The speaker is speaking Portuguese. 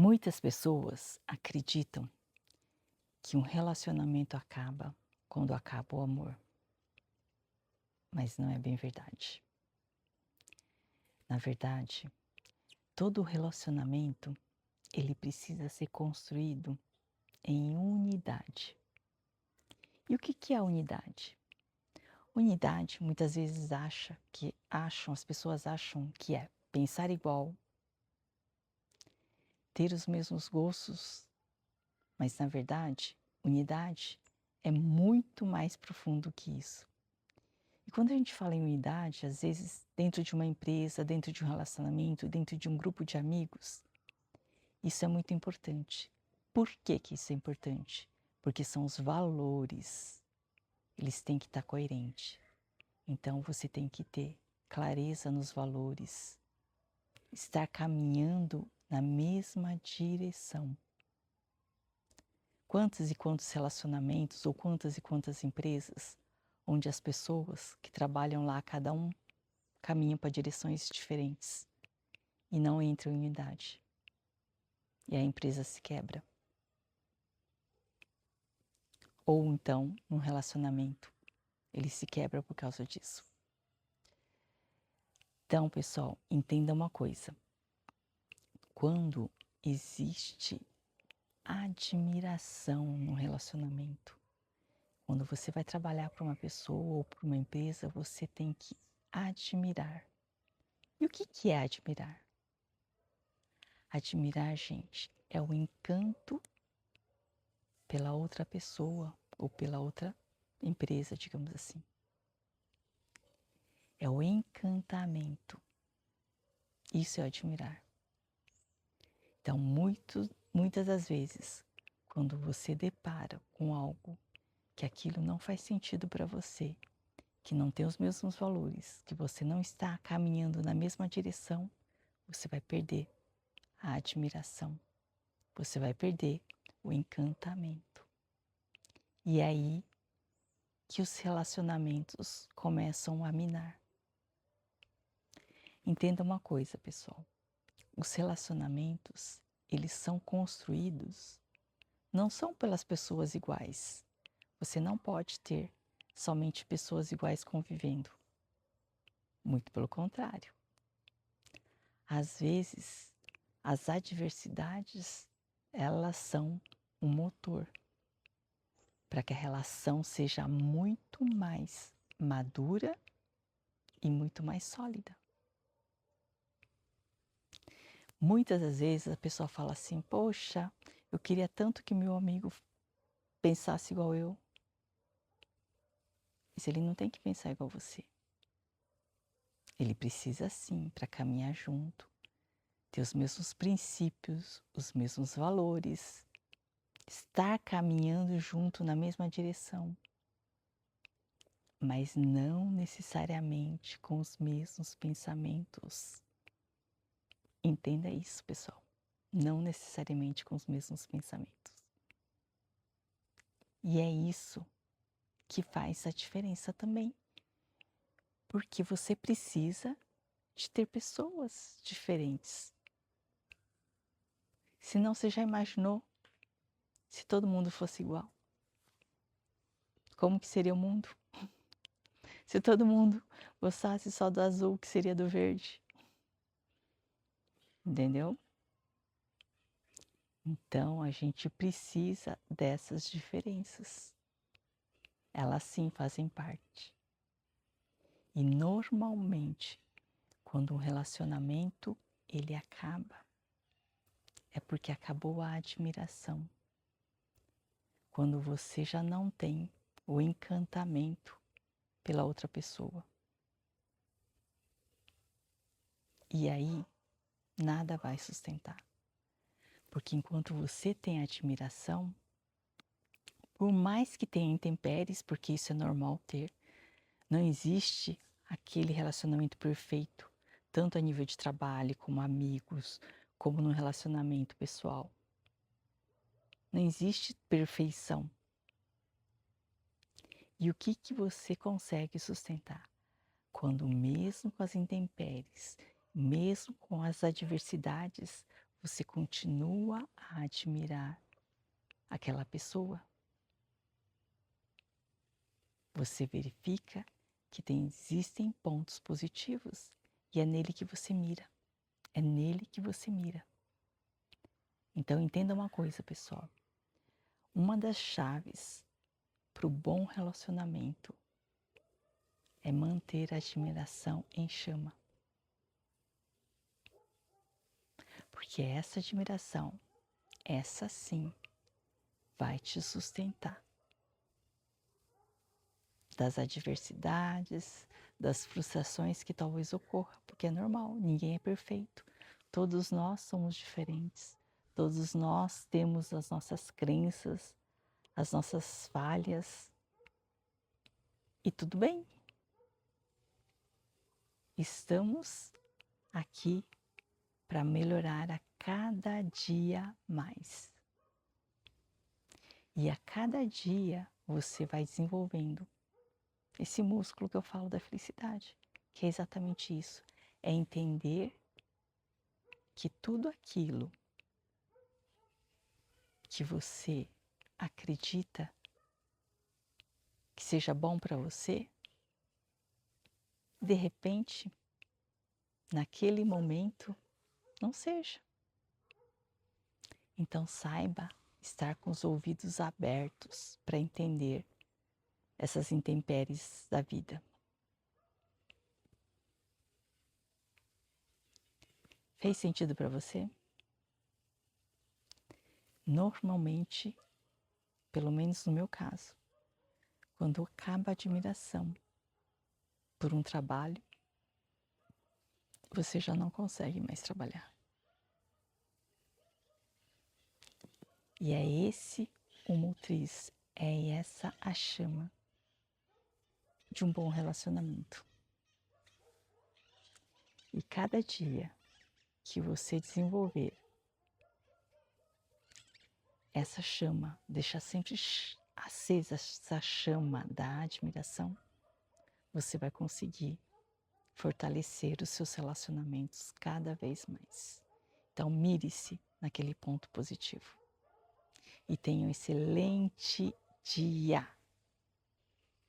Muitas pessoas acreditam que um relacionamento acaba quando acaba o amor, mas não é bem verdade. Na verdade, todo relacionamento ele precisa ser construído em unidade. E o que é a unidade? Unidade muitas vezes as pessoas acham que é pensar igual, ter os mesmos gostos, mas na verdade, unidade é muito mais profundo que isso. E quando a gente fala em unidade, às vezes dentro de uma empresa, dentro de um relacionamento, dentro de um grupo de amigos, isso é muito importante. Por que que isso é importante? Porque são os valores, eles têm que estar coerentes. Então você tem que ter clareza nos valores, estar caminhando na mesma direção. Quantos e quantos relacionamentos ou quantas e quantas empresas onde as pessoas que trabalham lá, cada um caminha para direções diferentes e não entram em unidade. E a empresa se quebra. Ou então, num relacionamento, ele se quebra por causa disso. Então, pessoal, entenda uma coisa. Quando existe admiração no relacionamento, quando você vai trabalhar para uma pessoa ou para uma empresa, você tem que admirar. E o que é admirar? Admirar, gente, é o encanto pela outra pessoa ou pela outra empresa, digamos assim. É o encantamento. Isso é admirar. Então, muitas das vezes, quando você depara com algo que aquilo não faz sentido para você, que não tem os mesmos valores, que você não está caminhando na mesma direção, você vai perder a admiração. Você vai perder o encantamento. E é aí que os relacionamentos começam a minar. Entenda uma coisa, pessoal. Os relacionamentos, eles são construídos, não são pelas pessoas iguais. Você não pode ter somente pessoas iguais convivendo. Muito pelo contrário. Às vezes, as adversidades, elas são um motor para que a relação seja muito mais madura e muito mais sólida. Muitas das vezes a pessoa fala assim: poxa, eu queria tanto que meu amigo pensasse igual eu. Mas ele não tem que pensar igual você. Ele precisa sim, para caminhar junto, ter os mesmos princípios, os mesmos valores, estar caminhando junto na mesma direção, mas não necessariamente com os mesmos pensamentos. Entenda isso, pessoal. Não necessariamente com os mesmos pensamentos. E é isso que faz a diferença também. Porque você precisa de ter pessoas diferentes. Senão você já imaginou se todo mundo fosse igual? Como que seria o mundo? Se todo mundo gostasse só do azul, que seria do verde? Entendeu? Então a gente precisa dessas diferenças. Elas sim fazem parte. E normalmente, quando um relacionamento ele acaba, é porque acabou a admiração. Quando você já não tem o encantamento pela outra pessoa. E aí, nada vai sustentar. Porque enquanto você tem admiração, por mais que tenha intempéries, porque isso é normal ter, não existe aquele relacionamento perfeito, tanto a nível de trabalho, como amigos, como no relacionamento pessoal. Não existe perfeição. E o que você consegue sustentar? Quando mesmo com as intempéries, mesmo com as adversidades, você continua a admirar aquela pessoa. Você verifica que existem pontos positivos e é nele que você mira. É nele que você mira. Então entenda uma coisa, pessoal. Uma das chaves para o bom relacionamento é manter a admiração em chama. Porque essa admiração, essa sim, vai te sustentar das adversidades, das frustrações que talvez ocorram, porque é normal, ninguém é perfeito. Todos nós somos diferentes. Todos nós temos as nossas crenças, as nossas falhas. E tudo bem. Estamos aqui para melhorar a cada dia mais. E a cada dia você vai desenvolvendo esse músculo que eu falo da felicidade, que é exatamente isso, é entender que tudo aquilo que você acredita que seja bom para você, de repente, naquele momento, não seja. Então saiba estar com os ouvidos abertos para entender essas intempéries da vida. Fez sentido para você? Normalmente, pelo menos no meu caso, quando acaba a admiração por um trabalho, você já não consegue mais trabalhar. E é esse o motriz, é essa a chama de um bom relacionamento. E cada dia que você desenvolver essa chama, deixar sempre acesa essa chama da admiração, você vai conseguir fortalecer os seus relacionamentos cada vez mais. Então, mire-se naquele ponto positivo. E tenha um excelente dia.